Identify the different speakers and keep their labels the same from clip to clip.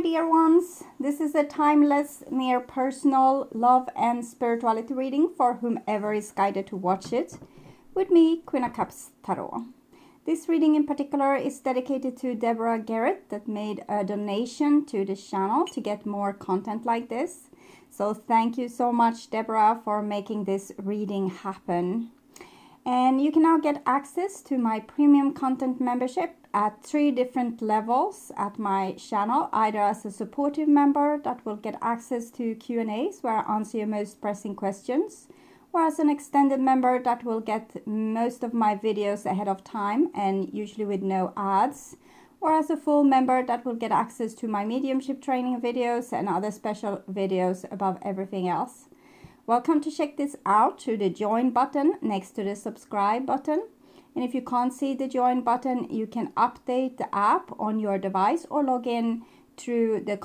Speaker 1: my dear ones. This is a timeless, near personal love and spirituality reading for whomever is guided to watch it. With me, Queen of Cups Tarot. This reading in particular is dedicated to Deborah Garrett that made a donation to the channel to get more content like this. So thank you so much, Deborah, for making this reading happen. And you can now get access to my premium content membership at 3 different levels at my channel, either as a supportive member that will get access to Q&As where I answer your most pressing questions, or as an extended member that will get most of my videos ahead of time and usually with no ads, or as a full member that will get access to my mediumship training videos and other special videos above everything else. Welcome to check this out through the join button next to the subscribe button. And if you can't see the join button, you can update the app on your device or log in through the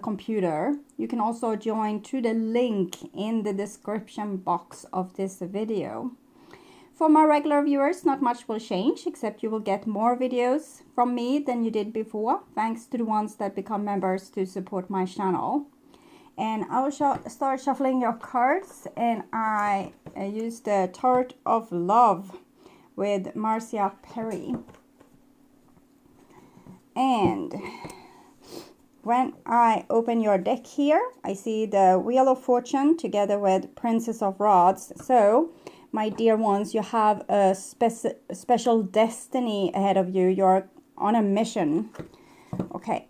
Speaker 1: computer. You can also join through the link in the description box of this video. For my regular viewers, not much will change, except you will get more videos from me than you did before, thanks to the ones that become members to support my channel. And I will start shuffling your cards, and I use the Tarot of Love with Marcia Perry. And when I open your deck here, I see the Wheel of Fortune together with Princess of Rods. So, my dear ones, you have a special destiny ahead of you. You're on a mission. Okay,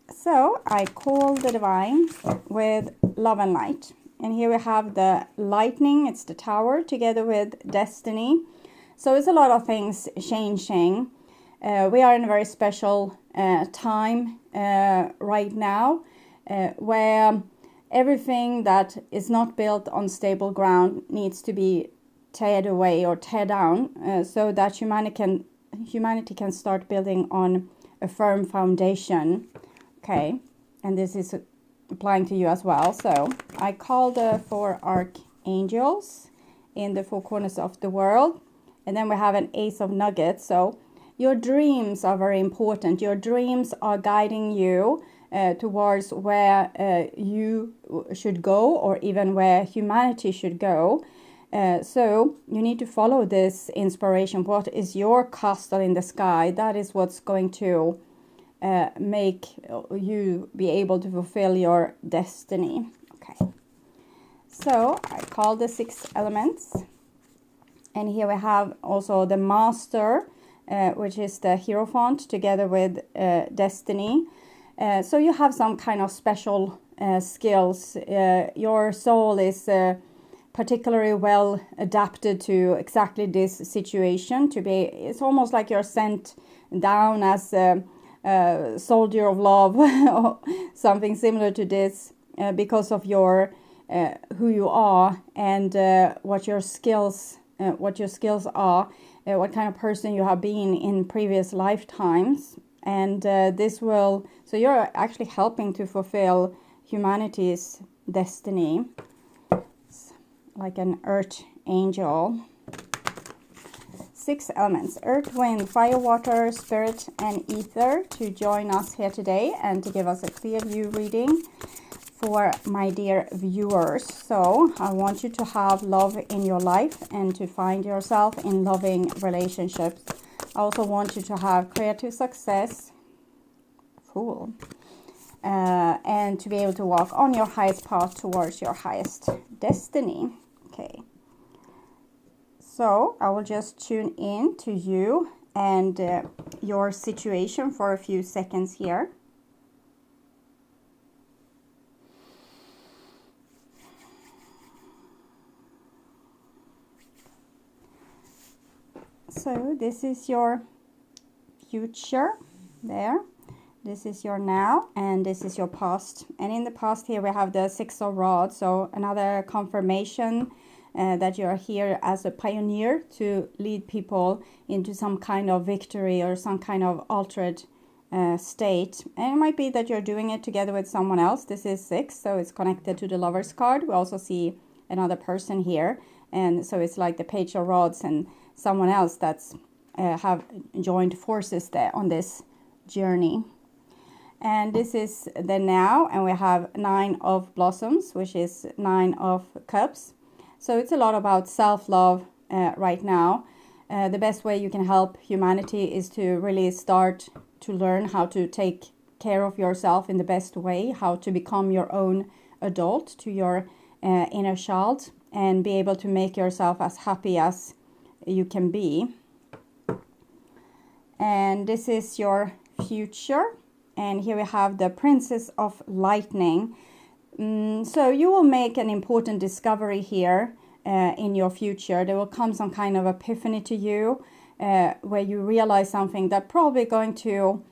Speaker 1: so I call the Divine with Love and Light. And here we have the Lightning, it's the Tower, together with Destiny. So it's a lot of things changing. We are in a very special time right now where everything that is not built on stable ground needs to be teared away or tear down so that humanity can start building on a firm foundation. Okay, and this is applying to you as well. So I call the 4 archangels in the 4 corners of the world. And then we have an Ace of Nuggets. So your dreams are very important. Your dreams are guiding you towards where you should go, or even where humanity should go. So you need to follow this inspiration. What is your castle in the sky? That is what's going to make you be able to fulfill your destiny. Okay. So I call the 6 elements. And here we have also the Master, which is the Hierophant, together with Destiny. So you have some kind of special skills. Your soul is particularly well adapted to exactly this situation. It's almost like you're sent down as a soldier of love, or something similar to this, because of your who you are and what your skills are, what kind of person you have been in previous lifetimes. And so you're actually helping to fulfill humanity's destiny. It's like an earth angel. 6 elements: earth, wind, fire, water, spirit, and ether, to join us here today and to give us a clear view reading for my dear viewers. So I want you to have love in your life and to find yourself in loving relationships. I also want you to have creative success, Fool, and to be able to walk on your highest path towards your highest destiny. Okay. So I will just tune in to you and your situation for a few seconds here. So this is your future there. This is your now, and this is your past. And in the past here we have the 6 of Rods, so another confirmation that you are here as a pioneer to lead people into some kind of victory or some kind of altered state. And it might be that you're doing it together with someone else. This is 6, so it's connected to the Lover's card. We also see another person here, and so it's like the Page of Rods and someone else that's have joined forces there on this journey. And this is the now, and we have 9 of blossoms, which is 9 of cups. So it's a lot about self-love right now. The best way you can help humanity is to really start to learn how to take care of yourself in the best way, how to become your own adult to your inner child, and be able to make yourself as happy as you can be. And this is your future. And here we have the Princess of Lightning. So you will make an important discovery here in your future. There will come some kind of epiphany to you where you realize something that probably going to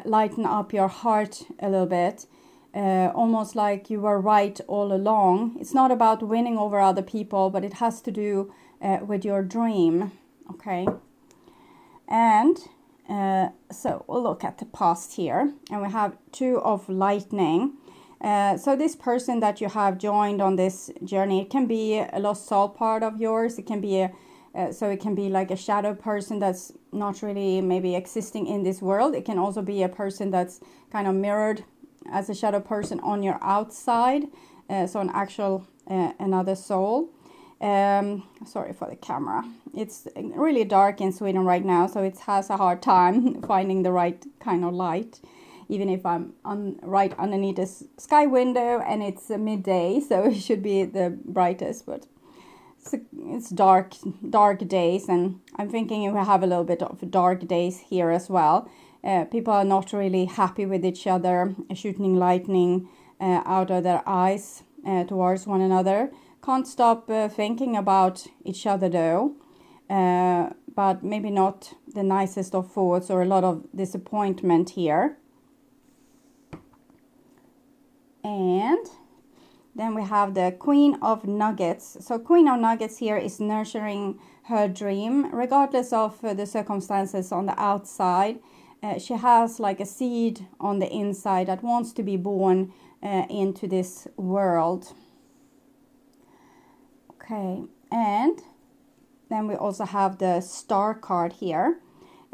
Speaker 1: lighten up your heart a little bit. Almost like you were right all along. It's not about winning over other people, but it has to do with your dream. Okay. And so we'll look at the past here, and we have 2 of lightning. So this person that you have joined on this journey, it can be a lost soul part of yours. It can be so it can be like a shadow person that's not really maybe existing in this world. It can also be a person that's kind of mirrored as a shadow person on your outside. So an actual another soul. Sorry for the camera. It's really dark in Sweden right now, so it has a hard time finding the right kind of light, even if I'm right underneath a sky window and it's midday, so it should be the brightest, but it's dark days, and I'm thinking we have a little bit of dark days here as well. People are not really happy with each other, shooting lightning out of their eyes towards one another. Can't stop thinking about each other though, but maybe not the nicest of thoughts, or a lot of disappointment here. And then we have the Queen of Nuggets. So Queen of Nuggets here is nurturing her dream, regardless of the circumstances on the outside. She has like a seed on the inside that wants to be born into this world. Okay, and then we also have the Star card here.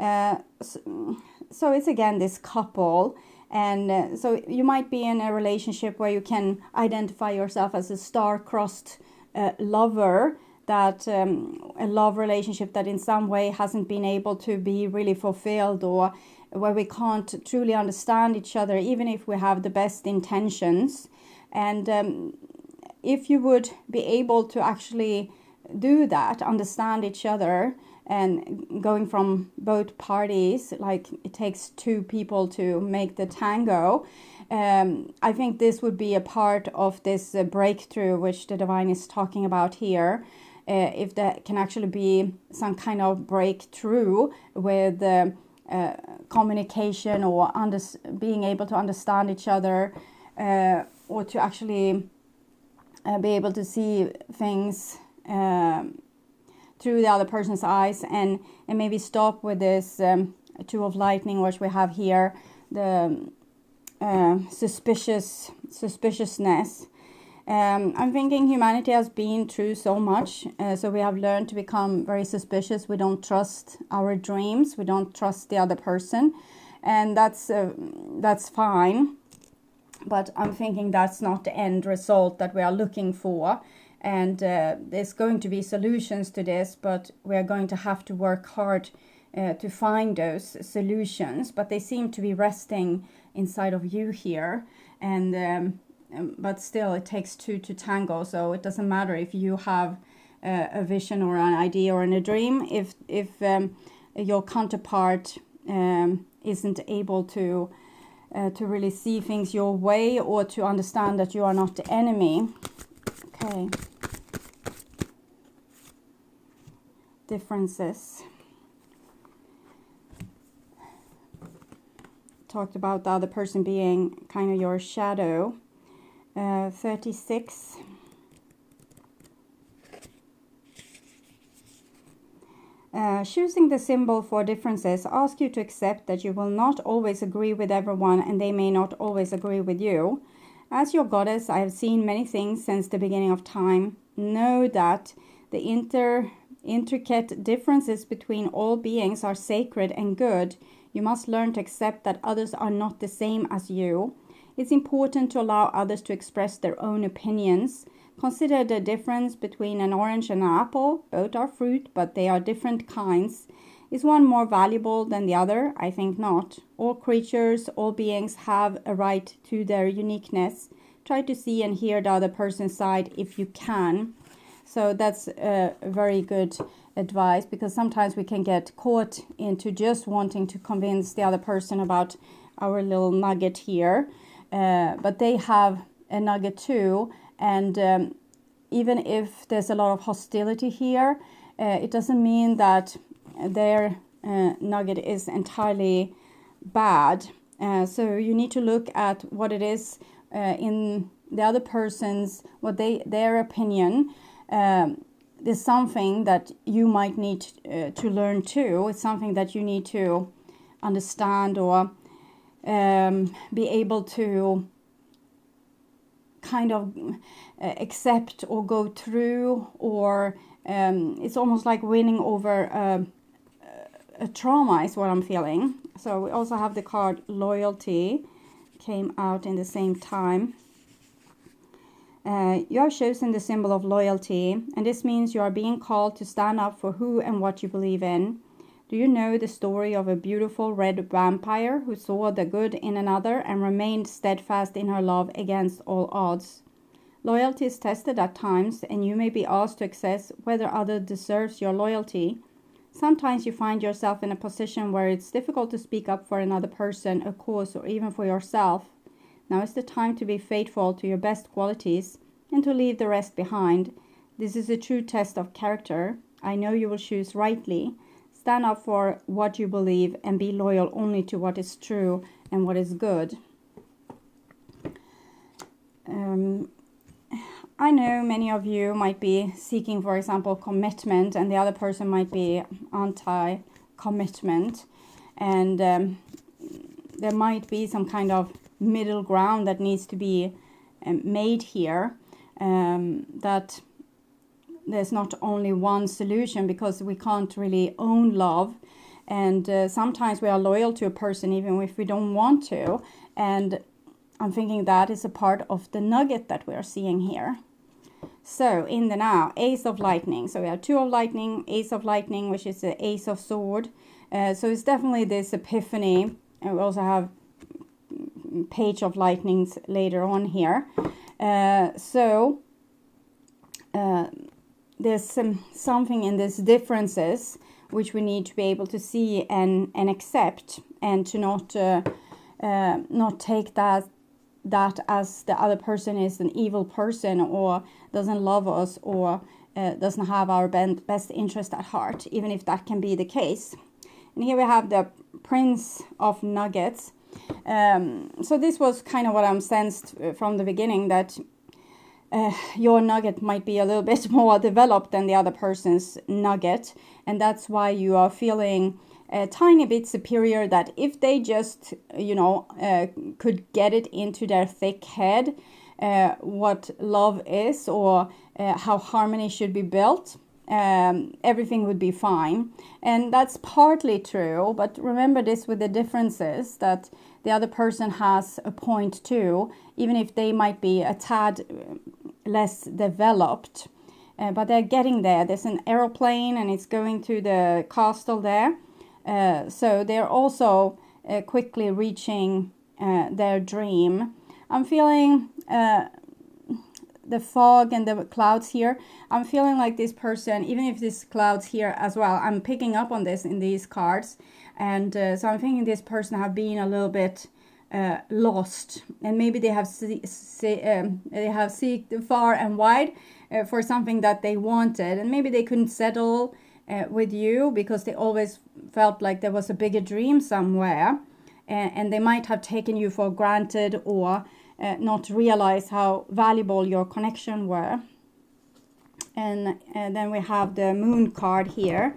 Speaker 1: So it's again this couple, and so you might be in a relationship where you can identify yourself as a star-crossed lover, that a love relationship that in some way hasn't been able to be really fulfilled, or where we can't truly understand each other, even if we have the best intentions. And if you would be able to actually do that, understand each other, and going from both parties, like it takes 2 people to make the tango, I think this would be a part of this breakthrough which the divine is talking about here. If there can actually be some kind of breakthrough with communication, or being able to understand each other, or to actually be able to see things through the other person's eyes, and maybe stop with this 2 of lightning, which we have here, the suspiciousness. I'm thinking humanity has been through so much, so we have learned to become very suspicious. We don't trust our dreams, we don't trust the other person, and that's fine. But I'm thinking that's not the end result that we are looking for. And there's going to be solutions to this, but we are going to have to work hard to find those solutions. But they seem to be resting inside of you here. And but still, it takes 2 to tango. So it doesn't matter if you have a vision or an idea or a dream. If your counterpart isn't able to really see things your way, or to understand that you are not the enemy. Okay. Differences. Talked about the other person being kind of your shadow. 36. Choosing the symbol for differences asks you to accept that you will not always agree with everyone, and they may not always agree with you. As your goddess, I have seen many things since the beginning of time. Know that the intricate differences between all beings are sacred and good, you must learn to accept that others are not the same as you. It's important to allow others to express their own opinions. Consider the difference between an orange and an apple. Both are fruit, but they are different kinds. Is one more valuable than the other? I think not. All creatures, all beings have a right to their uniqueness. Try to see and hear the other person's side if you can. So that's very good advice, because sometimes we can get caught into just wanting to convince the other person about our little nugget here. But they have a nugget too. And even if there's a lot of hostility here, it doesn't mean that their nugget is entirely bad. So you need to look at what it is in the other person's, their opinion. There's something that you might need to learn too. It's something that you need to understand or be able to kind of accept or go through, or it's almost like winning over a trauma is what I'm feeling. So we also have the card loyalty, came out in the same time. You have chosen the symbol of loyalty, and this means you are being called to stand up for who and what you believe in. Do you know the story of a beautiful red vampire who saw the good in another and remained steadfast in her love against all odds? Loyalty is tested at times, and you may be asked to assess whether other deserves your loyalty. Sometimes you find yourself in a position where it's difficult to speak up for another person, a cause, or even for yourself. Now is the time to be faithful to your best qualities and to leave the rest behind. This is a true test of character. I know you will choose rightly. Stand up for what you believe and be loyal only to what is true and what is good. I know many of you might be seeking, for example, commitment, and the other person might be anti-commitment. And there might be some kind of middle ground that needs to be made here. That there's not only one solution, because we can't really own love. And sometimes we are loyal to a person even if we don't want to. And I'm thinking that is a part of the nugget that we are seeing here. So in the now, Ace of Lightning. So we have Two of Lightning, Ace of Lightning, which is the Ace of Sword. So it's definitely this epiphany. And we also have Page of Lightnings later on here. There's something in these differences which we need to be able to see and accept, and to not take that as the other person is an evil person, or doesn't love us, or doesn't have our best interest at heart, even if that can be the case. And here we have the Prince of Nuggets. So this was kind of what I'm sensed from the beginning, that your nugget might be a little bit more developed than the other person's nugget, and that's why you are feeling a tiny bit superior, that if they just could get it into their thick head what love is, or how harmony should be built, everything would be fine. And that's partly true, but remember this with the differences, that the other person has a point too, even if they might be a tad less developed, but they're getting there. There's an aeroplane and it's going to the castle there, so they're also quickly reaching their dream. I'm feeling the fog and the clouds here. I'm feeling like this person, even if this clouds here as well, I'm picking up on this in these cards. And so I'm thinking this person have been a little bit lost, and maybe they have seeked far and wide for something that they wanted, and maybe they couldn't settle with you because they always felt like there was a bigger dream somewhere, and they might have taken you for granted, or not realize how valuable your connection were. And then we have the Moon card here.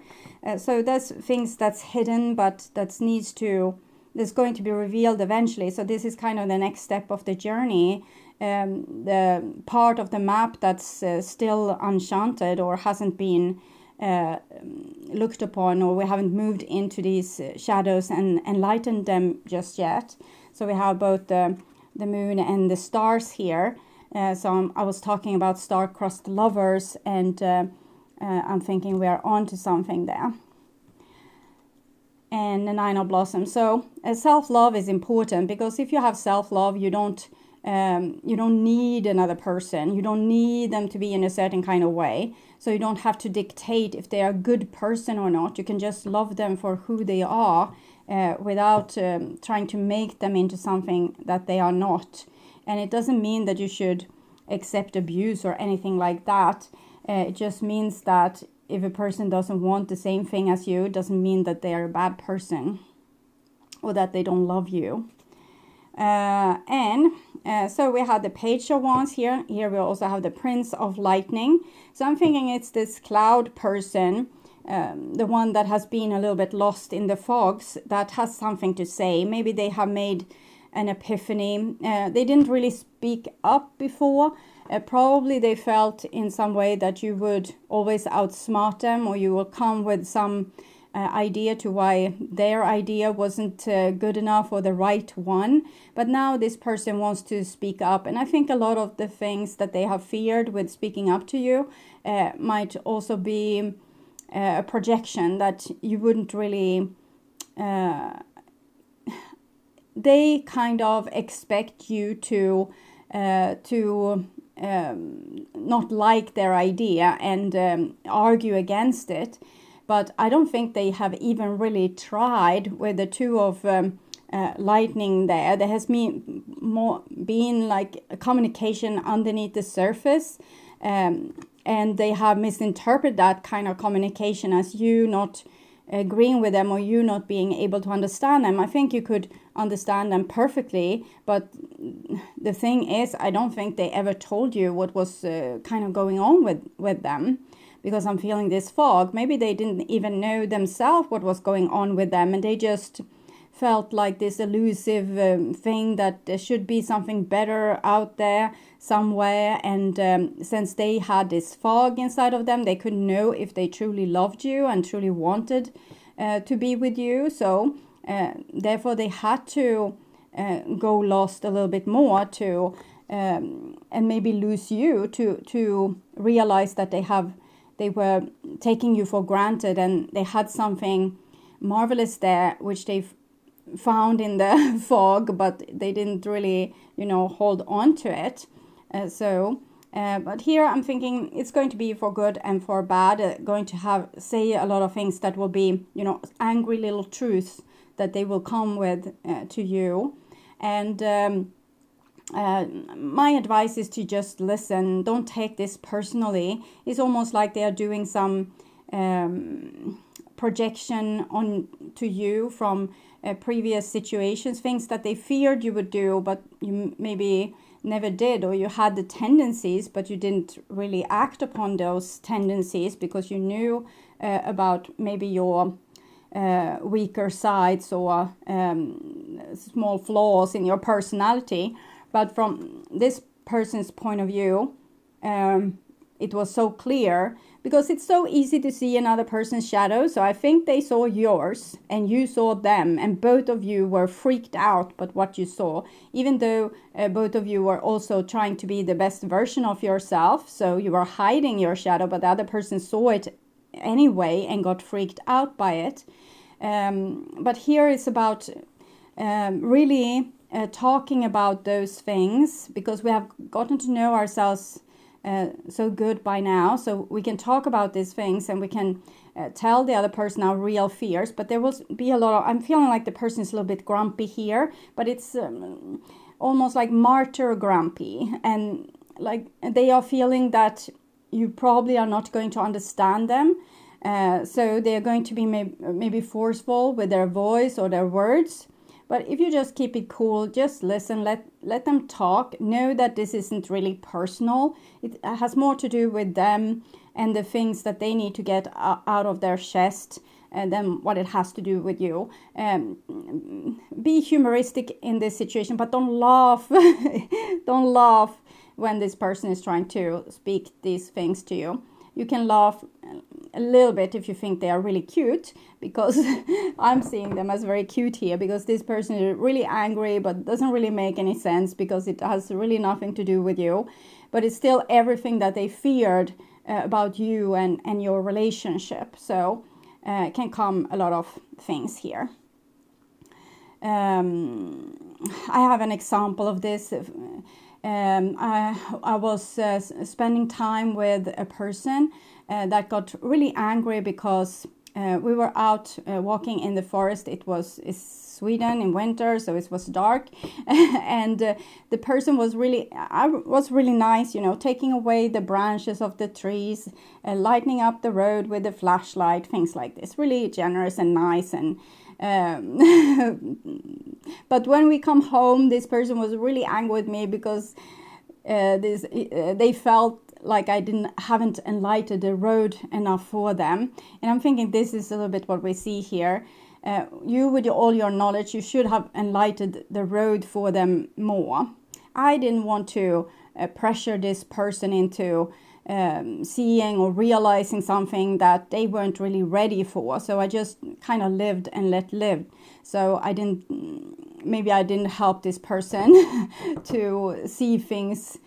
Speaker 1: So that's things that's hidden, but that's going to be revealed eventually. So this is kind of the next step of the journey. The part of the map that's still enchanted or hasn't been looked upon, or we haven't moved into these shadows and enlightened them just yet. So we have both the moon and the stars here. I was talking about star-crossed lovers, and I'm thinking we are on to something there. And the Nine of Blossoms. So self-love is important, because if you have self-love, you don't need another person. You don't need them to be in a certain kind of way. So you don't have to dictate if they are a good person or not. You can just love them for who they are, without trying to make them into something that they are not. And it doesn't mean that you should accept abuse or anything like that. It just means that if a person doesn't want the same thing as you, it doesn't mean that they are a bad person or that they don't love you. So we have the Page of Wands here. Here we also have the Prince of Lightning. So I'm thinking it's this cloud person, the one that has been a little bit lost in the fogs, that has something to say. Maybe they have made an epiphany. They didn't really speak up before. Probably they felt in some way that you would always outsmart them, or you will come with some idea to why their idea wasn't good enough or the right one. But now this person wants to speak up, and I think a lot of the things that they have feared with speaking up to you might also be a projection that you wouldn't really they kind of expect you to not like their idea and argue against it. But I don't think they have even really tried with the Two of Lightning there. There has been like a communication underneath the surface, and they have misinterpreted that kind of communication as you not agreeing with them or you not being able to understand them. I think you could understand them perfectly, but the thing is, I don't think they ever told you what was kind of going on with them. Because I'm feeling this fog. Maybe they didn't even know themselves what was going on with them, and they just felt like this elusive thing that there should be something better out there somewhere. And since they had this fog inside of them, they couldn't know if they truly loved you and truly wanted to be with you. So therefore they had to go lost a little bit more to and maybe lose you to realize that they were taking you for granted, and they had something marvelous there which they found in the fog, but they didn't really hold on to it. But here I'm thinking it's going to be for good and for bad, going to say a lot of things that will be angry little truths that they will come with to you. And my advice is to just listen. Don't take this personally. It's almost like they are doing some projection on to you from previous situations, things that they feared you would do, but you maybe never did, or you had the tendencies, but you didn't really act upon those tendencies because you knew about maybe your weaker sides or small flaws in your personality. But from this person's point of view, it was so clear, because it's so easy to see another person's shadow. So I think they saw yours and you saw them, and both of you were freaked out by what you saw, even though both of you were also trying to be the best version of yourself. So you were hiding your shadow, but the other person saw it anyway and got freaked out by it. But here it's about really talking about those things, because we have gotten to know ourselves so good by now, so we can talk about these things and we can tell the other person our real fears. But there will be a lot of, I'm feeling like the person is a little bit grumpy here, but it's almost like martyr grumpy, and like they are feeling that you probably are not going to understand them. So they're going to be maybe forceful with their voice or their words. But if you just keep it cool, just listen, let them talk. Know that this isn't really personal. It has more to do with them and the things that they need to get out of their chest than what it has to do with you. Be humoristic in this situation, but don't laugh. Don't laugh when this person is trying to speak these things to you. You can laugh a little bit if you think they are really cute, because I'm seeing them as very cute here, because this person is really angry but doesn't really make any sense because it has really nothing to do with you, but it's still everything that they feared about you and your relationship. So it can come a lot of things here. I have an example of this. I was spending time with a person that got really angry because we were out walking in the forest. It's Sweden in winter, so it was dark, and the person was really nice, taking away the branches of the trees, lighting up the road with a flashlight, things like this. Really generous and nice. And but when we come home, this person was really angry with me because they felt like I haven't enlightened the road enough for them. And I'm thinking this is a little bit what we see here. You, with all your knowledge, you should have enlightened the road for them more. I didn't want to pressure this person into seeing or realizing something that they weren't really ready for. So I just kind of lived and let live. So maybe I didn't help this person to see things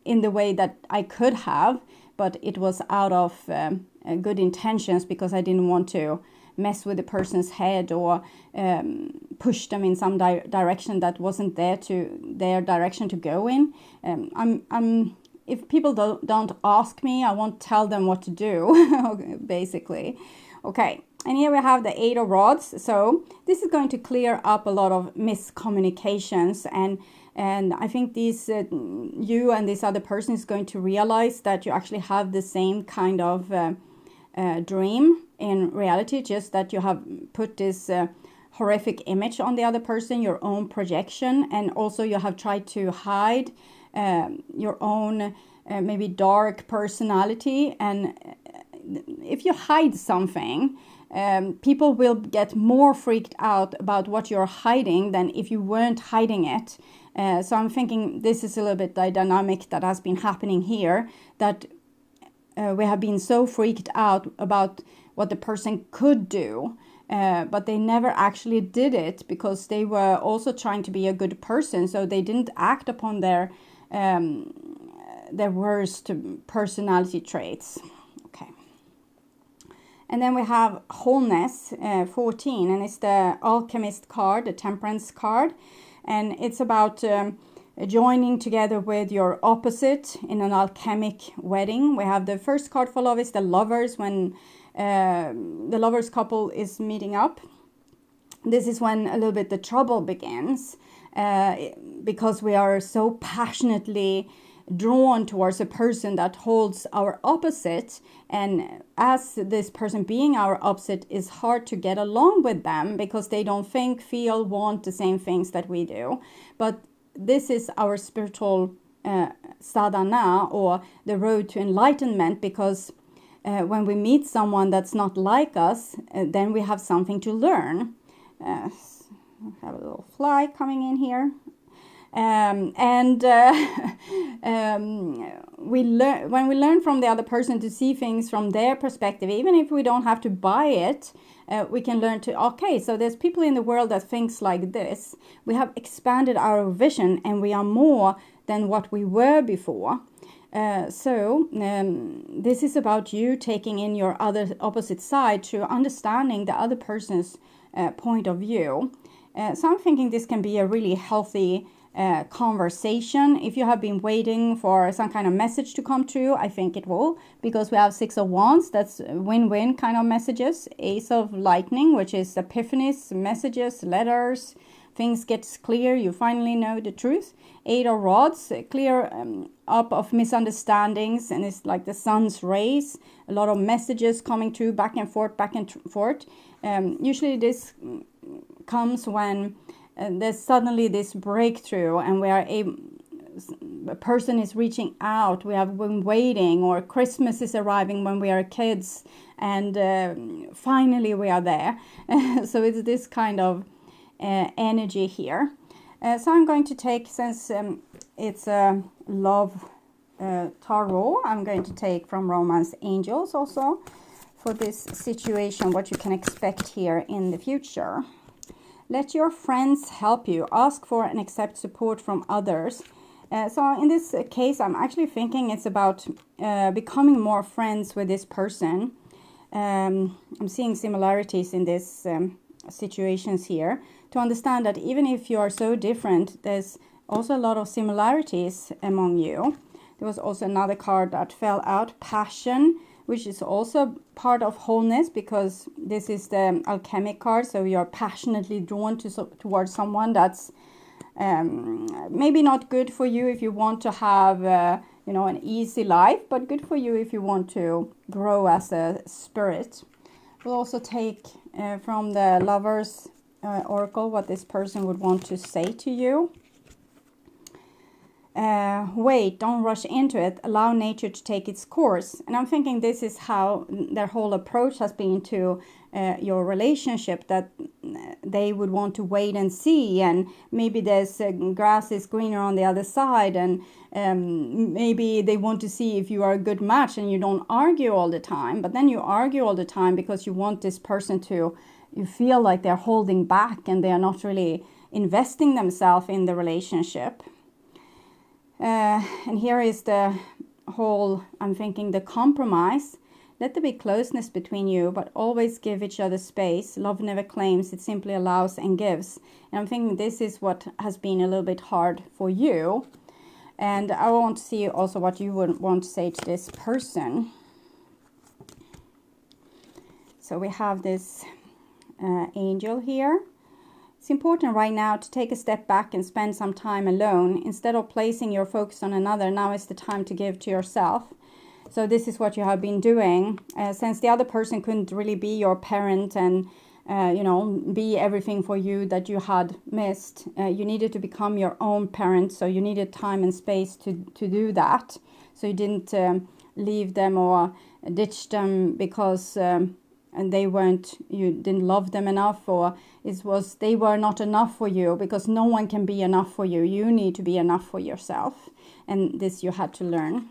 Speaker 1: in the way that I could have, but it was out of good intentions, because I didn't want to mess with the person's head or push them in some direction that wasn't their direction to go in. If people don't ask me, I won't tell them what to do, basically. Okay, and here we have the 8 of Rods. So this is going to clear up a lot of miscommunications, and I think you and this other person is going to realize that you actually have the same kind of dream in reality, just that you have put this horrific image on the other person, your own projection, and also you have tried to hide your own maybe dark personality. And if you hide something, people will get more freaked out about what you're hiding than if you weren't hiding it. So I'm thinking this is a little bit the dynamic that has been happening here, that we have been so freaked out about what the person could do, but they never actually did it because they were also trying to be a good person. So they didn't act upon their worst personality traits. Okay. And then we have wholeness, 14, and it's the alchemist card, the temperance card. And it's about joining together with your opposite in an alchemic wedding. We have the first card for love is the lovers, when the lovers couple is meeting up. This is when a little bit the trouble begins, because we are so passionately drawn towards a person that holds our opposite, and as this person being our opposite, is hard to get along with them because they don't think, feel, want the same things that we do. But this is our spiritual sadhana, or the road to enlightenment, because when we meet someone that's not like us, then we have something to learn. I have a little fly coming in here. We learn, when we learn from the other person to see things from their perspective, even if we don't have to buy it, we can learn to, okay, so there's people in the world that thinks like this. We have expanded our vision, and we are more than what we were before. This is about you taking in your opposite side to understanding the other person's point of view. So I'm thinking this can be a really healthy conversation. If you have been waiting for some kind of message to come true, I think it will, because we have 6 of Wands. That's win-win kind of messages. Ace of Lightning, which is epiphanies, messages, letters. Things gets clear. You finally know the truth. 8 of Rods, clear up of misunderstandings, and it's like the sun's rays. A lot of messages coming through, back and forth, back and forth. Usually this comes when there's suddenly this breakthrough, and we are a person is reaching out. We have been waiting, or Christmas is arriving when we are kids, and finally we are there. So it's this kind of energy here. So I'm going to take, since it's a love tarot. I'm going to take from Romance Angels also for this situation, what you can expect here in the future. Let your friends help you. Ask for and accept support from others. So in this case, I'm actually thinking it's about becoming more friends with this person. I'm seeing similarities in these situations here. To understand that even if you are so different, there's also a lot of similarities among you. There was also another card that fell out, Passion, which is also part of wholeness, because this is the alchemic card. So you're passionately drawn towards someone that's maybe not good for you if you want to have an easy life, but good for you if you want to grow as a spirit. We'll also take from the Lovers Oracle what this person would want to say to you. Wait, don't rush into it. Allow nature to take its course. And I'm thinking this is how their whole approach has been to your relationship, that they would want to wait and see, and maybe there's grass is greener on the other side, and maybe they want to see if you are a good match, and you don't argue all the time, but then you argue all the time because you want this person to, you feel like they're holding back and they are not really investing themselves in the relationship. And here is the whole, I'm thinking, the compromise. Let there be closeness between you, but always give each other space. Love never claims, it simply allows and gives. And I'm thinking this is what has been a little bit hard for you. And I want to see also what you would want to say to this person. So we have this angel here. It's important right now to take a step back and spend some time alone. Instead of placing your focus on another, now is the time to give to yourself. So this is what you have been doing. Since the other person couldn't really be your parent and, be everything for you that you had missed, you needed to become your own parent. So you needed time and space to do that. So you didn't leave them or ditch them because and you didn't love them enough, or they were not enough for you, because no one can be enough for you. You need to be enough for yourself. And this you had to learn.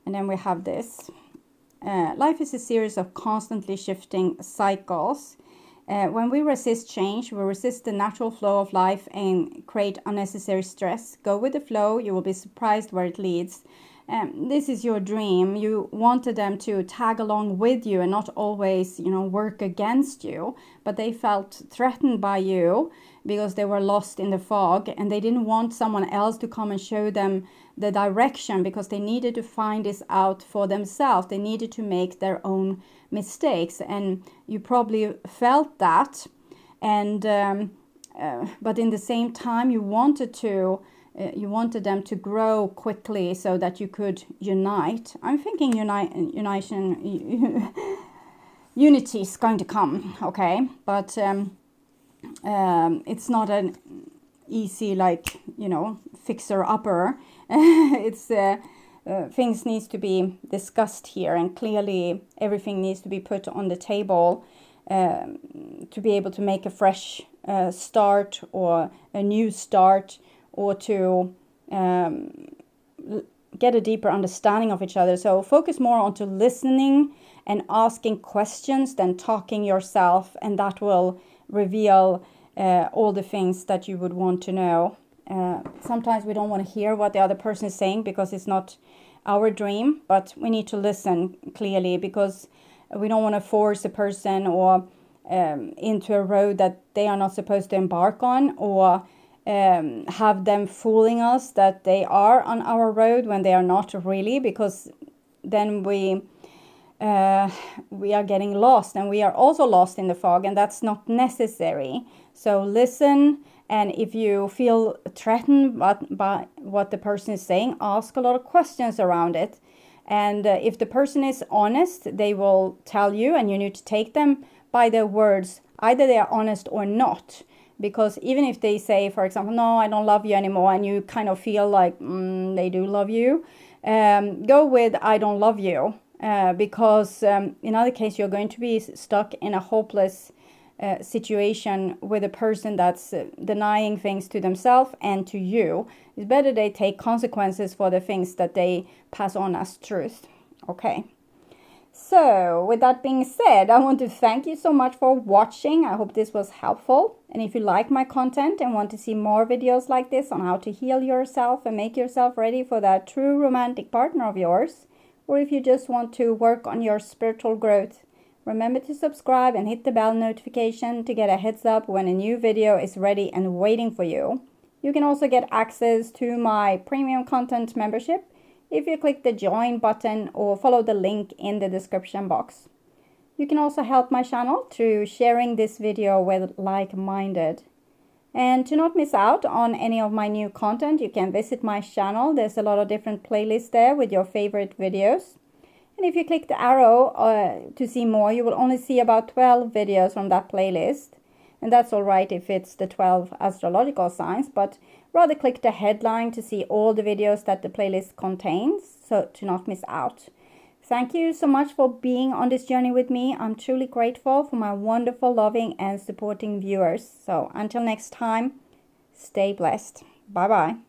Speaker 1: And then we have this. Life is a series of constantly shifting cycles. When we resist change, we resist the natural flow of life and create unnecessary stress. Go with the flow. You will be surprised where it leads. This is your dream. You wanted them to tag along with you and not always, work against you. But they felt threatened by you because they were lost in the fog, and they didn't want someone else to come and show them the direction, because they needed to find this out for themselves. They needed to make their own mistakes, and you probably felt that. And but in the same time, you wanted them to grow quickly so that you could unite. I'm thinking unity is going to come, okay? But it's not an easy, fixer-upper. It's things needs to be discussed here, and clearly everything needs to be put on the table to be able to make a fresh start or a new start, or to get a deeper understanding of each other. So focus more on to listening and asking questions than talking yourself, and that will reveal all the things that you would want to know. Sometimes we don't want to hear what the other person is saying because it's not our dream, but we need to listen clearly, because we don't want to force a person or into a road that they are not supposed to embark on, or have them fooling us that they are on our road when they are not really, because then we are getting lost, and we are also lost in the fog, and that's not necessary. So listen, and if you feel threatened by what the person is saying, ask a lot of questions around it. And if the person is honest, they will tell you, and you need to take them by their words. Either they are honest or not. Because even if they say, for example, no, I don't love you anymore, and you kind of feel like they do love you, go with I don't love you. Because in other case, you're going to be stuck in a hopeless situation with a person that's denying things to themselves and to you. It's better they take consequences for the things that they pass on as truth. Okay. So, with that being said, I want to thank you so much for watching. I hope this was helpful. And if you like my content and want to see more videos like this on how to heal yourself and make yourself ready for that true romantic partner of yours, or if you just want to work on your spiritual growth, remember to subscribe and hit the bell notification to get a heads up when a new video is ready and waiting for you. You can also get access to my premium content membership if you click the join button or follow the link in the description box. You can also help my channel through sharing this video with like-minded. And to not miss out on any of my new content, you can visit my channel. There's a lot of different playlists there with your favorite videos. And if you click the arrow to see more, you will only see about 12 videos from that playlist. And that's alright if it's the 12 astrological signs, but rather click the headline to see all the videos that the playlist contains, so to not miss out. Thank you so much for being on this journey with me. I'm truly grateful for my wonderful, loving and supporting viewers. So until next time, stay blessed. Bye-bye.